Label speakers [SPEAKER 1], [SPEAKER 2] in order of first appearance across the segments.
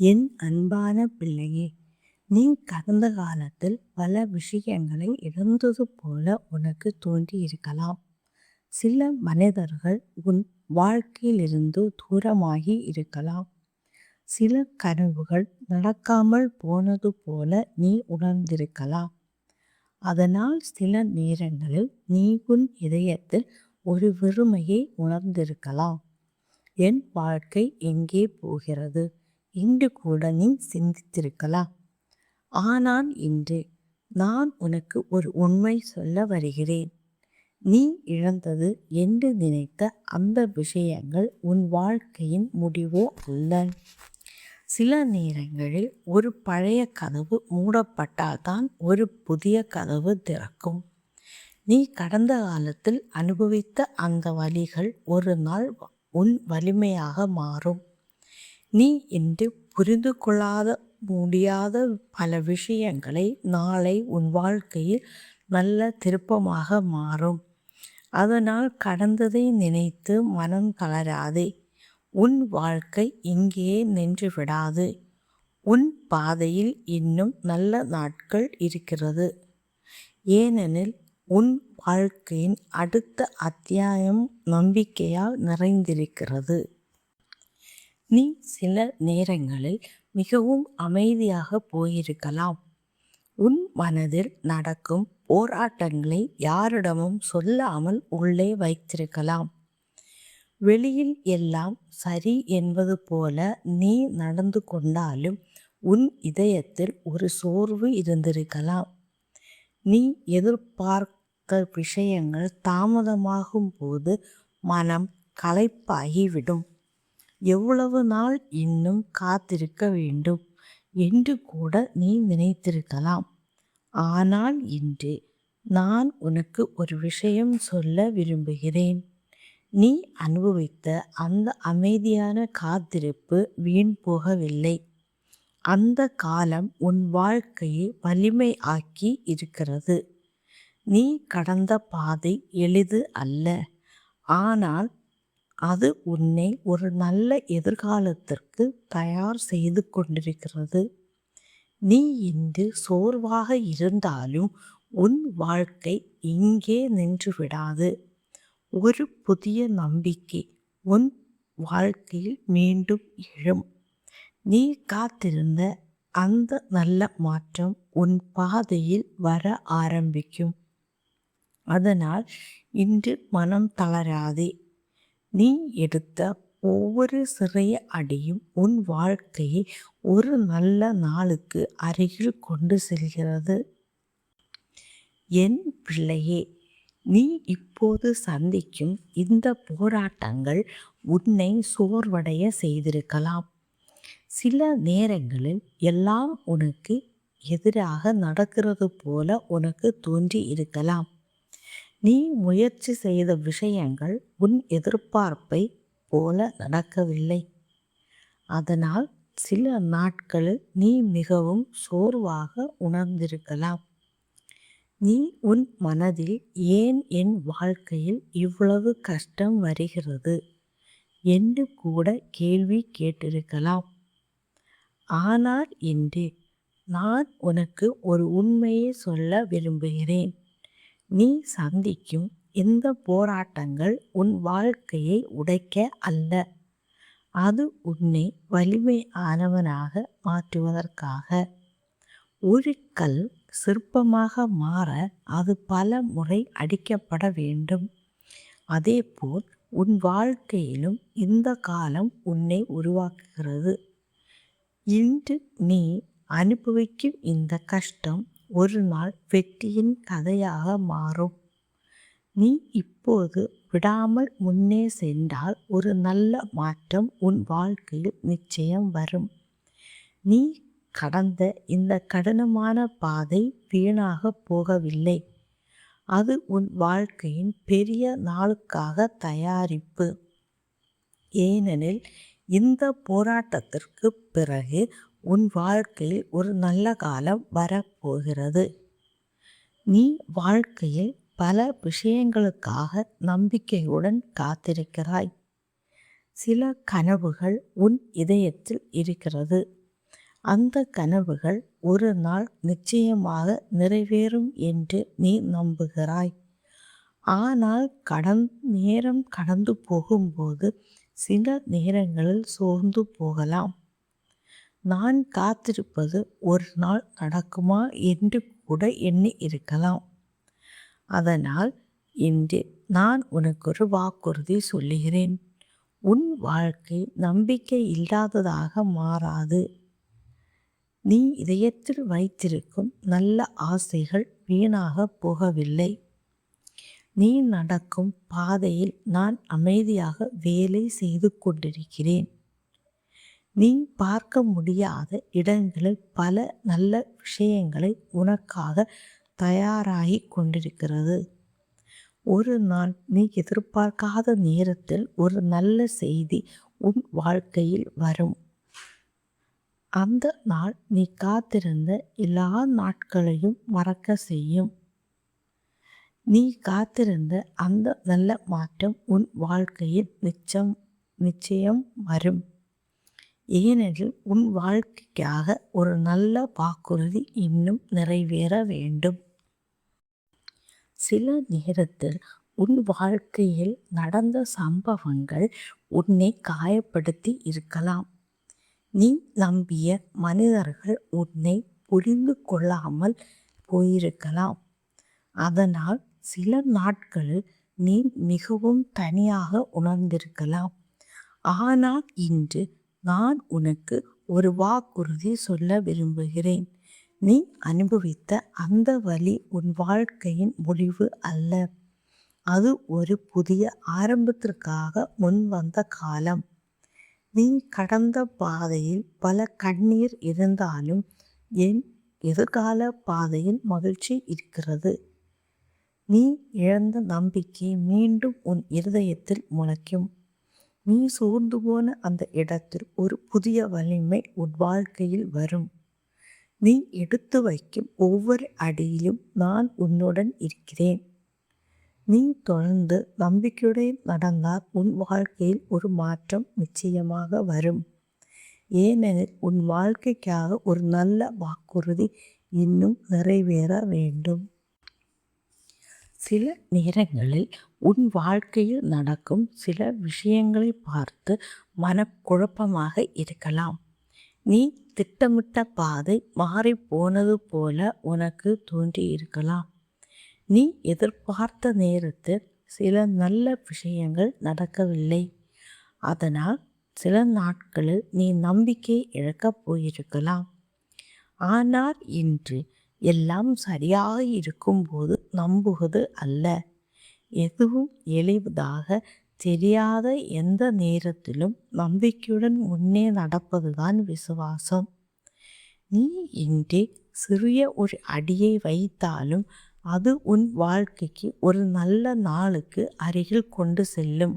[SPEAKER 1] என் அன்பான பிள்ளையே, நீ கடந்த காலத்தில் பல விஷயங்களை இழந்தது போல உனக்கு தோன்றியிருக்கலாம். சில மனிதர்கள் உன் வாழ்க்கையிலிருந்து தூரமாகி இருக்கலாம். சில கனவுகள் நடக்காமல் போனது போல நீ உணர்ந்திருக்கலாம். அதனால் சில நேரங்களில் நீ உன் இதயத்தில் ஒரு வெறுமையை உணர்ந்திருக்கலாம். என் வாழ்க்கை எங்கே போகிறது என்று கூட நீ சிந்தித்திருக்கலாம். ஆனால் இன்று நான் உனக்கு ஒரு உண்மை சொல்ல வருகிறேன். நீ இழந்தது என்று நினைத்த அந்த விஷயங்கள் உன் வாழ்க்கையின் முடிவோ அல்ல. சில நேரங்களில் ஒரு பழைய கதவு மூடப்பட்டால்தான் ஒரு புதிய கதவு திறக்கும். நீ கடந்த காலத்தில் அனுபவித்த அந்த வலிகள் ஒரு நாள் உன் வலிமையாக மாறும். நீ இன்று புரிந்து கொள்ளாத முடியாத பல விஷயங்களை நாளை உன் வாழ்க்கையில் நல்ல திருப்பமாக மாறும். அதனால் கடந்ததை நினைத்து மனம் தளராதே. உன் வாழ்க்கை இங்கேயே நின்று விடாது. உன் பாதையில் இன்னும் நல்ல நாட்கள் இருக்கிறது. ஏனெனில் உன் வாழ்க்கையின் அடுத்த அத்தியாயம் நம்பிக்கையால் நிறைந்திருக்கிறது. நீ சில நேரங்களில் மிகவும் அமைதியாக போயிருக்கலாம். உன் மனதில் நடக்கும் போராட்டங்களை யாரிடமும் சொல்லாமல் உள்ளே வைத்திருக்கலாம். வெளியில் எல்லாம் சரி என்பது போல நீ நடந்து கொண்டாலும் உன் இதயத்தில் ஒரு சோர்வு இருந்திருக்கலாம். நீ எதிர்பார்த்த விஷயங்கள் தாமதமாகும் போது மனம் களைப்பாகிவிடும். எவ்வளவு நாள் இன்னும் காத்திருக்க வேண்டும் என்று கூட நீ நினைத்திருக்கலாம். ஆனால் இன்று நான் உனக்கு ஒரு விஷயம் சொல்ல விரும்புகிறேன். நீ அனுபவித்த அந்த அமைதியான காத்திருப்பு வீண் போகவில்லை. அந்த காலம் உன் வாழ்க்கையை வலிமை ஆக்கி இருக்கிறது. நீ கடந்த பாதை எளிது அல்ல, ஆனால் அது உன்னை ஒரு நல்ல எதிர்காலத்திற்கு தயார் செய்து கொண்டிருக்கிறது. நீ இன்று சோர்வாக இருந்தாலும் உன் வாழ்க்கை இங்கே நின்று விடாது. ஒரு புதிய நம்பிக்கை உன் வாழ்க்கையில் மீண்டும் எழும். நீ காத்திருந்த அந்த நல்ல மாற்றம் உன் பாதையில் வர ஆரம்பிக்கும். அதனால் இன்று மனம் தளராதே. நீ எடுத்த ஒவ்வொரு சிறிய அடியும் உன் வாழ்க்கையை ஒரு நல்ல நாளுக்கு அருகில் கொண்டு செல்கிறது. என் பிள்ளையே, நீ இப்போது சந்திக்கும் இந்த போராட்டங்கள் உன்னை சோர்வடைய செய்திருக்கலாம். சில நேரங்களில் எல்லாம் உனக்கு எதிராக நடக்கிறது போல உனக்கு தோன்றி இருக்கலாம். நீ முயற்சி செய்த விஷயங்கள் உன் எதிர்பார்ப்பை போல நடக்கவில்லை. அதனால் சில நாட்களில் நீ மிகவும் சோர்வாக உணர்ந்திருக்கலாம். நீ உன் மனதில் ஏன் என் வாழ்க்கையில் இவ்வளவு கஷ்டம் வருகிறது என்று கூட கேள்வி கேட்டிருக்கலாம். ஆனால் இன்று நான் உனக்கு ஒரு உண்மையை சொல்ல விரும்புகிறேன். நீ சந்திக்கும் இந்த போராட்டங்கள் உன் வாழ்க்கையை உடைக்க அல்ல, அது உன்னை வலிமையானவனாக மாற்றுவதற்காக. ஒரு கல் சிற்பமாக மாற அது பல முறை அடிக்கப்பட வேண்டும். அதேபோல் உன் வாழ்க்கையிலும் இந்த காலம் உன்னை உருவாக்குகிறது. இன்று நீ அனுபவிக்கும் இந்த கஷ்டம் ஒரு நாள் வெற்றியின் கதையாக மாறும். நீ இப்போது விடாமல் முன்னே சென்றால் ஒரு நல்ல மாற்றம் உன் வாழ்க்கையில் நிச்சயம் வரும். நீ கடந்த இந்த கடினமான பாதை வீணாக போகவில்லை. அது உன் வாழ்க்கையின் பெரிய நாளுக்காக தயாரிப்பு. ஏனெனில் இந்த போராட்டத்திற்கு பிறகு உன் வாழ்க்கையில் ஒரு நல்ல காலம் வரப்போகிறது. நீ வாழ்க்கையில் பல விஷயங்களுக்காக நம்பிக்கையுடன் காத்திருக்கிறாய். சில கனவுகள் உன் இதயத்தில் இருக்கிறது. அந்த கனவுகள் ஒரு நாள் நிச்சயமாக நிறைவேறும் என்று நீ நம்புகிறாய். ஆனால் நேரம் கடந்து போகும்போது சில நேரங்களில் சோர்ந்து போகலாம். நான் காத்திருப்பது ஒரு நாள் நடக்குமா என்று கூட எண்ணி இருக்கலாம். அதனால் இன்று நான் உனக்கு ஒரு வாக்குறுதி சொல்லுகிறேன். உன் வாழ்க்கை நம்பிக்கை இல்லாததாக மாறாது. நீ இதயத்தில் வைத்திருக்கும் நல்ல ஆசைகள் வீணாக போகவில்லை. நீ நடக்கும் பாதையில் நான் அமைதியாக வேலை செய்து கொண்டிருக்கிறேன். நீ பார்க்க முடியாத இடங்களில் பல நல்ல விஷயங்களை உனக்காக தயாராகி கொண்டிருக்கிறது. ஒரு நாள் நீ எதிர்பார்க்காத நேரத்தில் ஒரு நல்ல செய்தி உன் வாழ்க்கையில் வரும். அந்த நாள் நீ காத்திருந்த எல்லா நாட்களையும் மறக்க செய்யும். நீ காத்திருந்த அந்த நல்ல மாற்றம் உன் வாழ்க்கையில் நிச்சயம் வரும். ஏனெனில் உன் வாழ்க்கைக்காக ஒரு நல்ல வாக்குறுதி இன்னும் நிறைவேற வேண்டும். சில நேரத்தில் உன் வாழ்க்கையில் நடந்த சம்பவங்கள் உன்னை காயப்படுத்தி இருக்கலாம். நீ நம்பிய மனிதர்கள் உன்னை புரிந்து கொள்ளாமல் போயிருக்கலாம். அதனால் சில நாட்களில் நீ மிகவும் தனியாக உணர்ந்திருக்கலாம். ஆனால் இன்று நான் உனக்கு ஒரு வாக்குறுதி சொல்ல விரும்புகிறேன். நீ அனுபவித்த அந்த வலி உன் வாழ்க்கையின் முடிவு அல்ல. அது ஒரு புதிய ஆரம்பத்திற்காக முன்வந்த காலம். நீ கடந்த பாதையில் பல கண்ணீர் இருந்தாலும் என் எதிர்கால பாதையில் மகிழ்ச்சி இருக்கிறது. நீ இழந்த நம்பிக்கை மீண்டும் உன் இருதயத்தில் முளைக்கும். நீ சோர்ந்து போன அந்த இடத்தில் ஒரு புதிய வலிமை உன் வாழ்க்கையில் வரும். நீ எடுத்து வைக்கும் ஒவ்வொரு அடியிலும் நான் உன்னுடன் இருக்கிறேன். நீ தொடர்ந்து நம்பிக்கையுடன் நடந்தால் உன் வாழ்க்கையில் ஒரு மாற்றம் நிச்சயமாக வரும். ஏனெனில் உன் வாழ்க்கைக்காக ஒரு நல்ல வாக்குறுதி இன்னும் நிறைவேற வேண்டும். சில நேரங்களில் உன் வாழ்க்கையில் நடக்கும் சில விஷயங்களை பார்த்து மனக்குழப்பமாக இருக்கலாம். நீ திட்டமிட்ட பாதை மாறி போனது போல உனக்கு தோன்றியிருக்கலாம். நீ எதிர்பார்த்த நேரத்தில் சில நல்ல விஷயங்கள் நடக்கவில்லை. அதனால் சில நாட்களில் நீ நம்பிக்கை இழக்கப் போயிருக்கலாம். ஆனால் இன்று எல்லாம் சரியாக இருக்கும்போது நம்புவது அல்ல. எதுவும் எளிதாக தெரியாத எந்த நேரத்திலும் நம்பிக்கையுடன் முன்னே நடப்பதுதான் விசுவாசம். நீ இன்றே சிறிய ஒரு அடியை வைத்தாலும் அது உன் வாழ்க்கைக்கு ஒரு நல்ல நாளுக்கு அருகில் கொண்டு செல்லும்.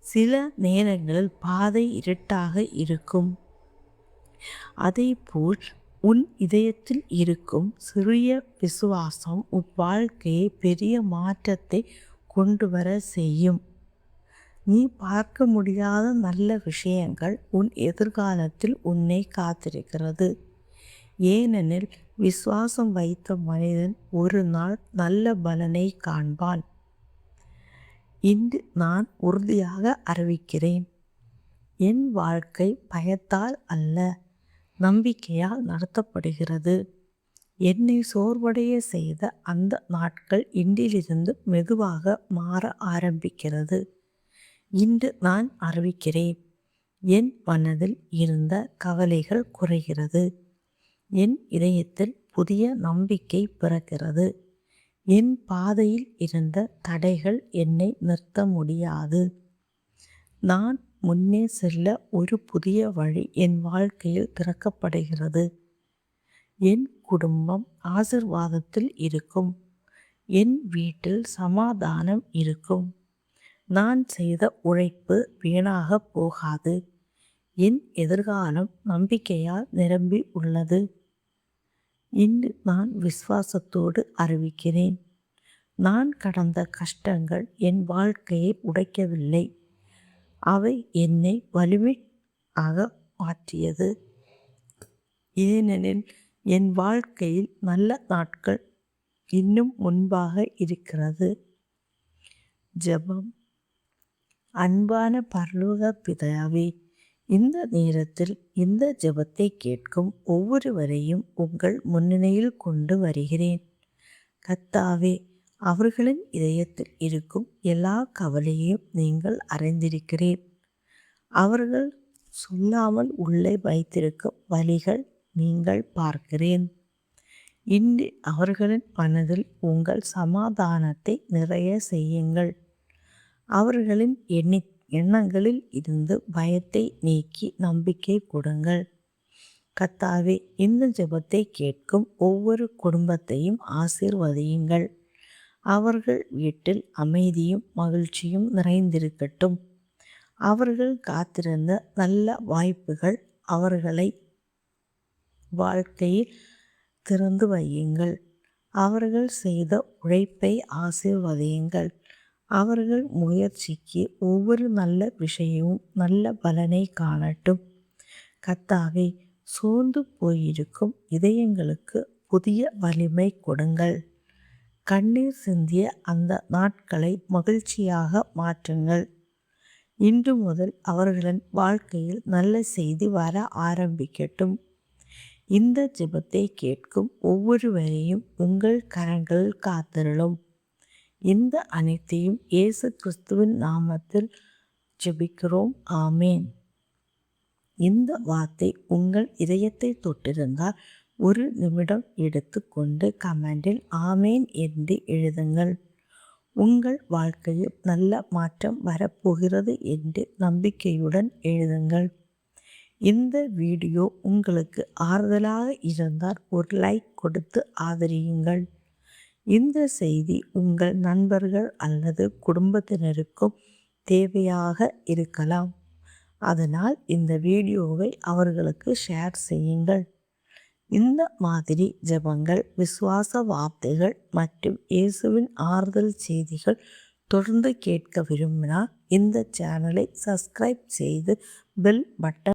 [SPEAKER 1] சில நேரங்களில் பாதை இருட்டாக இருக்கும். அதேபோல் உன் இதயத்தில் இருக்கும் சிறிய விசுவாசம் உன் வாழ்க்கையை பெரிய மாற்றத்தை கொண்டு வர செய்யும். நீ பார்க்க முடியாத நல்ல விஷயங்கள் உன் எதிர்காலத்தில் உன்னை காத்திருக்கிறது. ஏனெனில் விசுவாசம் வைத்த மனிதன் ஒரு நாள் நல்ல பலனை காண்பான். இன்று நான் உறுதியாக அறிவிக்கிறேன், என் வாழ்க்கை பயத்தால் அல்ல, நம்பிக்கையால் நடத்தப்படுகிறது. என்னை சோர்வடைய செய்த அந்த நாட்கள் இன்றிலிருந்து மெதுவாக மாற ஆரம்பிக்கிறது. இன்று நான் அறிவிக்கிறேன், என் மனதில் இருந்த கவலைகள் குறைகிறது. என் இதயத்தில் புதிய நம்பிக்கை பிறக்கிறது. என் பாதையில் இருந்த தடைகள் என்னை நிறுத்த முடியாது. நான் முன்னே செல்ல ஒரு புதிய வழி என் வாழ்க்கையில் திறக்கப்படுகிறது. என் குடும்பம் ஆசீர்வாதத்தில் இருக்கும். என் வீட்டில் சமாதானம் இருக்கும். நான் செய்த உழைப்பு வீணாக போகாது. என் எதிர்காலம் நம்பிக்கையால் நிரம்பி உள்ளது. இன்று நான் விசுவாசத்தோடு அறிவிக்கிறேன், நான் கடந்த கஷ்டங்கள் என் வாழ்க்கையை உடைக்கவில்லை. அவை என்னை வலிமையாக மாற்றியது. ஏனெனில் என் வாழ்க்கையில் நல்ல நாட்கள் இன்னும் முன்பாக இருக்கிறது. ஜெபம். அன்பான பரலோக பிதாவே, இந்த நேரத்தில் இந்த ஜெபத்தை கேட்கும் ஒவ்வொருவரையும் உங்கள் முன்னிலையில் கொண்டு வருகிறேன். கர்த்தாவே, அவர்களின் இதயத்தில் இருக்கும் எல்லா கவலையையும் நீங்கள் அறிந்திருக்கிறீர். அவர்கள் சொல்லாமல் உள்ளே வைத்திருக்கும் வலிகள் நீங்கள் பார்க்கிறேன். இன்று அவர்களின் மனதில் உங்கள் சமாதானத்தை நிறைய செய்யுங்கள். அவர்களின் எண்ணங்களில் இருந்து பயத்தை நீக்கி நம்பிக்கை கொடுங்கள். கர்த்தாவே, இந்த ஜெபத்தை கேட்கும் ஒவ்வொரு குடும்பத்தையும் ஆசீர்வதியுங்கள். அவர்கள் வீட்டில் அமைதியும் மகிழ்ச்சியும் நிறைந்திருக்கட்டும். அவர்கள் காத்திருந்த நல்ல வாய்ப்புகள் அவர்களை வாழ்க்கையில் திறந்து வையுங்கள். அவர்கள் செய்த உழைப்பை ஆசீர்வதியுங்கள். அவர்கள் முயற்சிக்கு ஒவ்வொரு நல்ல விஷயமும் நல்ல பலனை காணட்டும். கர்த்தாவே, சோர்ந்து போயிருக்கும் இதயங்களுக்கு புதிய வலிமை கொடுங்கள். கண்ணீர் சிந்திய அந்த நாட்களை மகிழ்ச்சியாக மாற்றுங்கள். இன்று முதல் அவர்களின் வாழ்க்கையில் நல்ல செய்தி வர ஆரம்பிக்கட்டும். இந்த ஜெபத்தை கேட்கும் ஒவ்வொருவரையும் உங்கள் கரங்களில் காத்திருளும். இந்த அனைத்தையும் இயேசு கிறிஸ்துவின் நாமத்தில் ஜெபிக்கிறோம். ஆமேன். இந்த வார்த்தை உங்கள் இதயத்தை தொட்டிருந்தால் ஒரு நிமிடம் எடுத்துக்கொண்டு கமெண்டில் ஆமேன் என்று எழுதுங்கள். உங்கள் வாழ்க்கையில் நல்ல மாற்றம் வரப்போகிறது என்று நம்பிக்கையுடன் எழுதுங்கள். இந்த வீடியோ உங்களுக்கு ஆறுதலாக இருந்தால் ஒரு லைக் கொடுத்து ஆதரியுங்கள். இந்த செய்தி உங்கள் நண்பர்கள் அல்லது குடும்பத்தினருக்கும் தேவையாக இருக்கலாம். அதனால் இந்த வீடியோவை அவர்களுக்கு ஷேர் செய்யுங்கள். இந்த மாதிரி ஜெபங்கள், விசுவாச வார்த்தைகள் மற்றும் இயேசுவின் ஆறுதல் செய்திகள் தொடர்ந்து கேட்க விரும்பினால் இந்த சேனலை சப்ஸ்கிரைப் செய்து பெல் பட்டன்